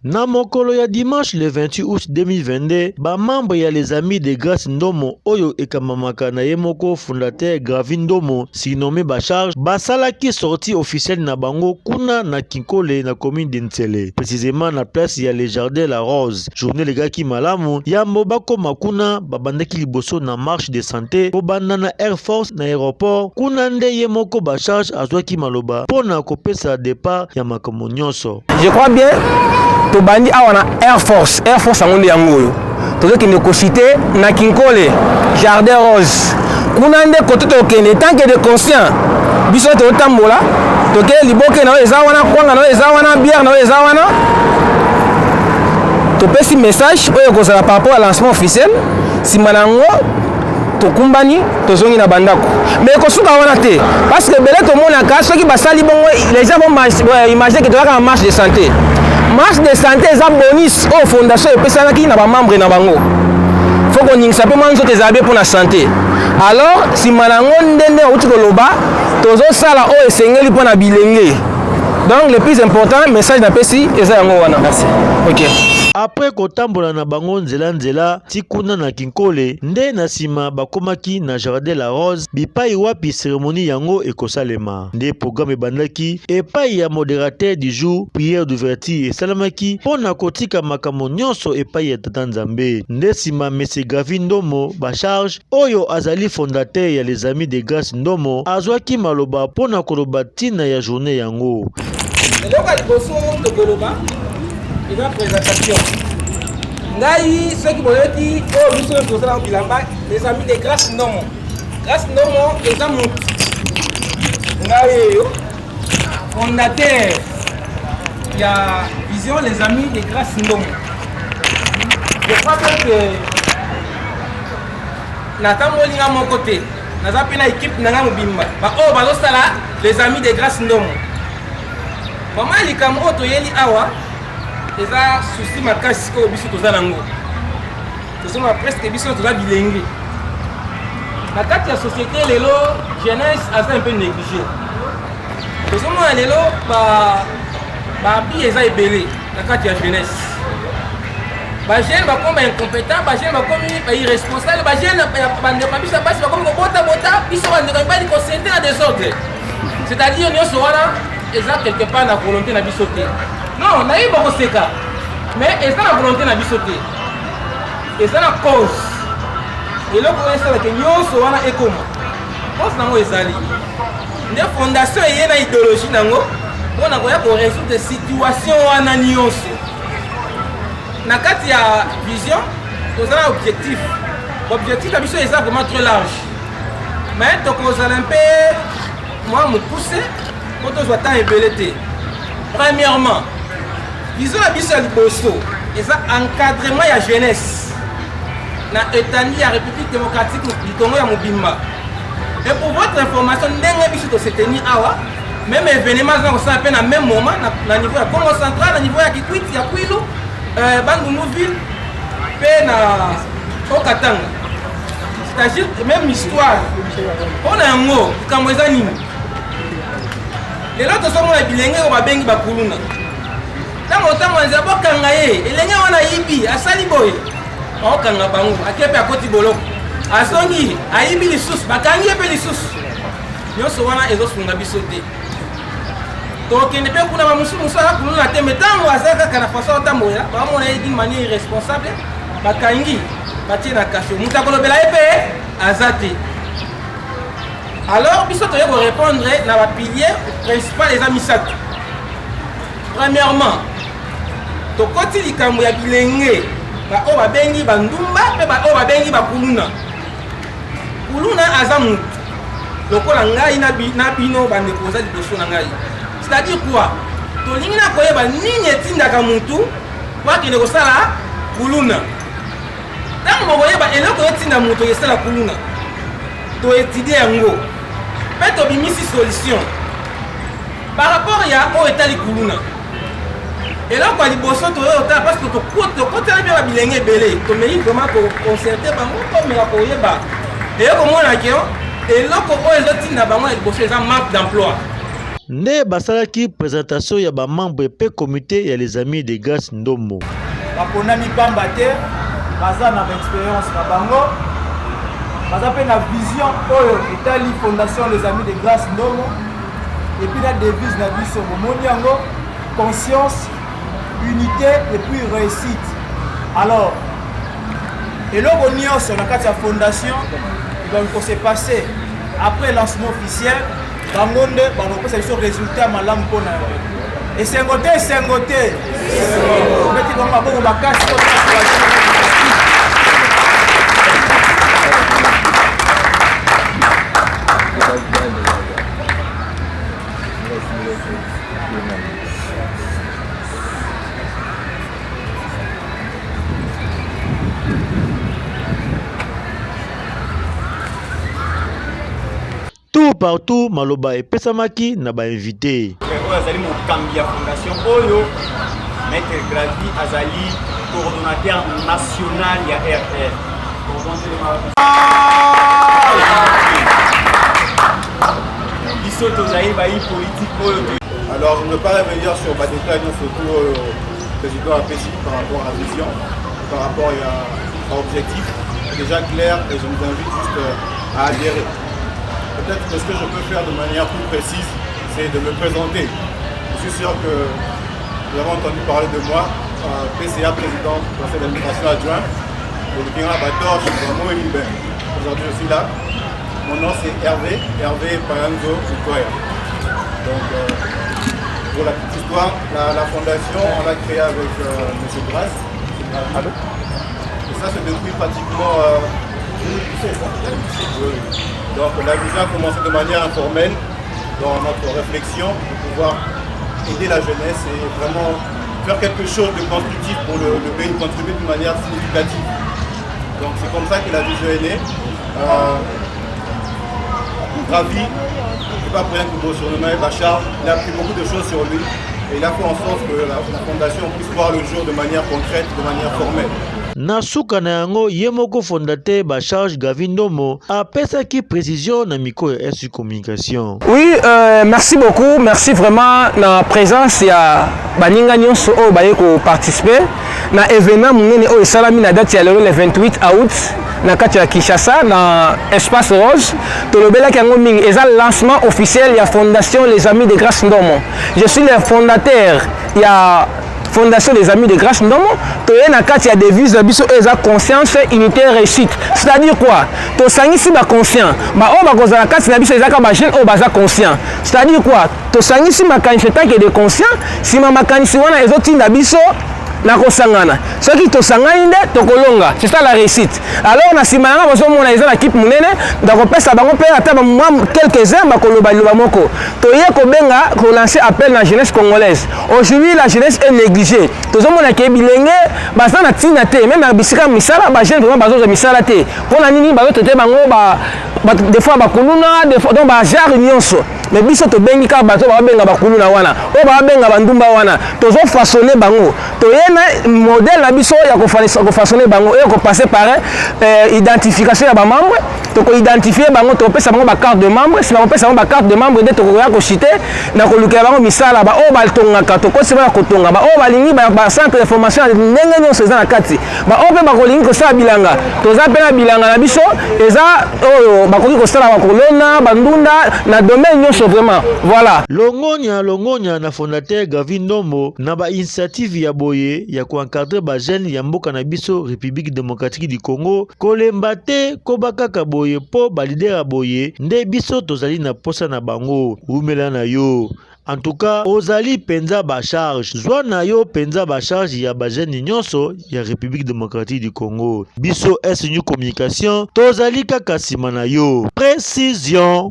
Na mokolo ya dimanche le 28 août 2022, ba membre ya les amis de Grace Ndomo oyo ekamamaka na ye moko fondateur Gravi Ndomo surnommé Bacharge basalaki sortie officielle na bango kuna na Kinkole na commune de Ntsele, précisément na place ya le jardin La Rose. Journée legaki malamu yambo bakoma kuna babandaki liboso na marche de santé po banda na Air Force na aéroport kuna nde ye moko Bacharge azwaki maloba pona kopesa départ ya makambo nyonso. Je crois bien to bandi awana Air Force angonde yango to ki ne ko cité na Kinkole Jardin Rose kuna nde kote to kende tant que de conscient biso to tambola to ke liboke na eza wana kwanga na eza wana bière na eza wana to pesi message oyo ko sala par rapport à lancement officiel simanango to kumbani to zongi na bandako mais ko suka wana te parce que belé to mona ka soki basali bongo les gens vont imaginer que to ka marche de santé. Marche de santé est un bonus aux fondations et personnes qui n'ont pas membre dans bango. Faut qu'on y sache tes habits pour la santé. Alors si malango ndende outi koloba tozo sala o esengeli pour na bilenge. Donc le plus important message na pesi eza yango wana. Merci. OK. Après kotambola na bango nzela tikuna na Kinkole nde na sima bakomaki na Jardin La Rose bipai wapi cérémonie yango ekosalema nde programme ebandaki epai ya modérateur du jour prière d'ouverture esalamaki pona kotika makambo nyonso epai ya Tata Nzambe nde sima Monsieur Gravi Ndomo Bacharge oyo azali fondateur ya les amis de Grace Ndomo azwaki maloba pona koloba tina ya journée yango. Eloko liboso to koloba et la présentation. Ngai ceux qui boleti au biso tozala bilamba les amis de Grace Ndomo. Grace Ndomo eza mutu. Ngai fondateur ya vision les amis de Grace Ndomo. Je crois que natamboli nga mon côté. Naza pe na équipe nanga mobimba. Ba o bazosala les amis de Grace Ndomo. Maman likambo oto yeli awa eza souci makasi ko biso tozala ngo tozoma presque biso tozala bilenge na kati ya société lelo jeunesse aza un peu négligé tozoma lelo ba bi eza ebele na kati ya jeunesse ba jeune bakoma incompétent ba jeune bakomi ba irresponsable ba jeune bande ba biso basi bakomi ko bota biso bande ko bali ko sentir na désordre c'est-à-dire nyonso wana eza quelque part na volonté na biso te. Non, naïe beaucoup c'est cas. Mais est-ce la volonté na biso te? Est-ce la cause? Et là pour l'instant que nyonso wana ekoma. Cause nango ezali. Ne fondation eye na idéologie nango pona koya ko résoudre situation wana nyonso. Na kati ya vision, tozala objectif. Objectif na biso eza vraiment très large. Mais to kozala un peu moi me pousser pour to soit temps ebelete. Premièrement, vision la biso liboso eza encadrement ya jeunesse na étendue ya République démocratique du Congo ya mobimba. Et pour votre information ndenge biso to se tenir awa même événement ça ça peine à même moment na niveau ya Congo central na niveau ya Kikwit ya Kwilu Bandungu-ville pe na Okatanga. C'est-à-dire même histoire on a ngo kambo eza nini lelo tozomona bilenge ko babengi bakuluna tango nzela bokanga ye elenge wana yibi asali boye okanga bango akepe akoti boloko asongi ayibi lisusu bakangi epe lisusu nyonso wana ezosunga biso te tokende mpe kuna bamusu akuluna te metango aza kaka na façon otambola bamona ye d'une manière irresponsable bakangi batie na kasho mutu akolobela ye mpe aza te. Alors, biso toye ko répondre na ba pilier principal les amis misato. Premièrement, to koti likambo ya bilenge ba o ba bengi bandumba pe ba o ba bengi ba kuluna. Kuluna aza mutu. Lokola ngai na bino bande koza liboso na ngai. C'est-à-dire quoi? To lingi na koyeba nini etindaka mutu kwa kene ko sala kuluna. Tango boyeba eloko etinda mutu yesala kuluna. To étudier yango. Peto bimisi solution par rapport ya o etali kuluna eloko ya liboso toyota parce que tokotela bien babilenge ebele tomei vraiment koconcerter bango komela koyeba eyo komona ke eloko oyo ezotinda bango ya liboso eza marque d'emploi nde basalaki présentation ya bamembre pe comité ya les amis de Grâce Ndombo. Baponami pamba te baza na expérience na bango baza pe na vision oyo etali fondation les amis de Grâce Ndombo et puis la devise na biso bomoni yango conscience, unité et puis réussite. Alors eloko nyonso na kati ya fondation il se passer après lancement officiel bango nde banopesa biso résultat malamu mpona yango esengo te beti bango maboko makasi Tout partout, maloba epesamaki na ba invité. Azali mokambi ya fondation oyo Maître Gravi azali coordonnateur national ya RR. Biso tozali bayi politique oyo. Alors je ne veux pas revenir sur ma détail surtout le président APC par rapport à la vision, par rapport à l'objectif. C'est déjà clair et je vous invite juste à adhérer. Peut-être que ce que je peux faire de manière plus précise, c'est de me présenter. Je suis sûr que vous avez entendu parler de moi, PCA, président du conseil d'administration adjoint, de l'Opéra Bator, je suis vraiment élu. Aujourd'hui, je suis là. Mon nom c'est Hervé Paranzo Zutoya. Donc, pour la petite histoire, la fondation, on l'a créée avec M. Grasse. Et ça, c'est depuis pratiquement 2016. Donc la vision a commencé de manière informelle dans notre réflexion pour pouvoir aider la jeunesse et vraiment faire quelque chose de constructif pour le pays, contribuer de manière significative. Donc c'est comme ça que la vision est née. Gravi, c'est pas pour rien que vous surnommez Bachar, il a pris beaucoup de choses sur lui et il a fait en sorte que la fondation puisse voir le jour de manière concrète, de manière formelle. Na suka na yango yemoko fondateur Bacharge Gravi Ndombo apesaki précision na micro ya SU Communication. Oui, merci beaucoup, merci vraiment na présence ya baninga nyonso oyo baye ko participer na événement munene oyo esalami na date ya lelo le 28 août na kati ya Kinshasa na Espace Rose. Tolobelaki yango mingi eza lancement officiel ya fondation les amis de Grâce Ndombo. Je suis le fondateur ya Fondation des Amis de Grâce Ndombo, toye na kati ya devise na biso eza conscience, unité, réussite. C'est-à-dire quoi? To sangisi ba conscient. Ba o ba kozala kati na biso ezaka ba jeune o baza conscient. C'est-à-dire quoi? To sangisi makanisi tanke de conscient, sima makanisi wana ezotinda biso na kosangana. Soki to sangani nde tokolonga. C'est ça la réussite. Alors na sima nga bozo mona eza na équipe munene, ndako pesa bango pe ata ba quelques-uns ba koloba moko. Toye ko benga ko lancer appel na jeunesse congolaise. Aujourd'hui la jeunesse est négligée. Tozo mona ke bilenge basa na tina te, même na bisika misala ba jeune vraiment bazo misala te. Pona nini bazo tete bango des fois ba kuluna, des fois donc ba genre nyonso. Mais biso to bengi ka bato ba benga ba kuluna wana. O ba benga ba ndumba wana. Tozo façonner bango. Toye modèle na biso ya ko façonner bango et ko passer par identification ya ba membre to ko identifier bango to pesa bango ba carte de membre si bango pesa bango ba carte de membre de to ko ya ko citer na ko luka bango misala ba o ba tongaka to ko se ba ko tonga ba o ba lingi ba centre de formation ndenge nyonso eza na kati ba o pe ba ko lingi ko sala bilanga to za pe na bilanga na biso eza oyo ba ko sala ba kolona bandunda na domaine nyonso vraiment voilà. Longonya na fondateur Gravi Ndombo na ba initiative ya boye ya ko encadrer ba jeune ya mboka na biso République démocratique du Congo kolemba te kobaka boye po ba leader boye nde biso tozali na posa na bango umela na yo. En tout cas, ozali penza ba charge. Zwa na yo penza ba charge ya ba jeune nyonso ya République démocratique du Congo. Biso SU Communication tozali kaka sima na yo. Précision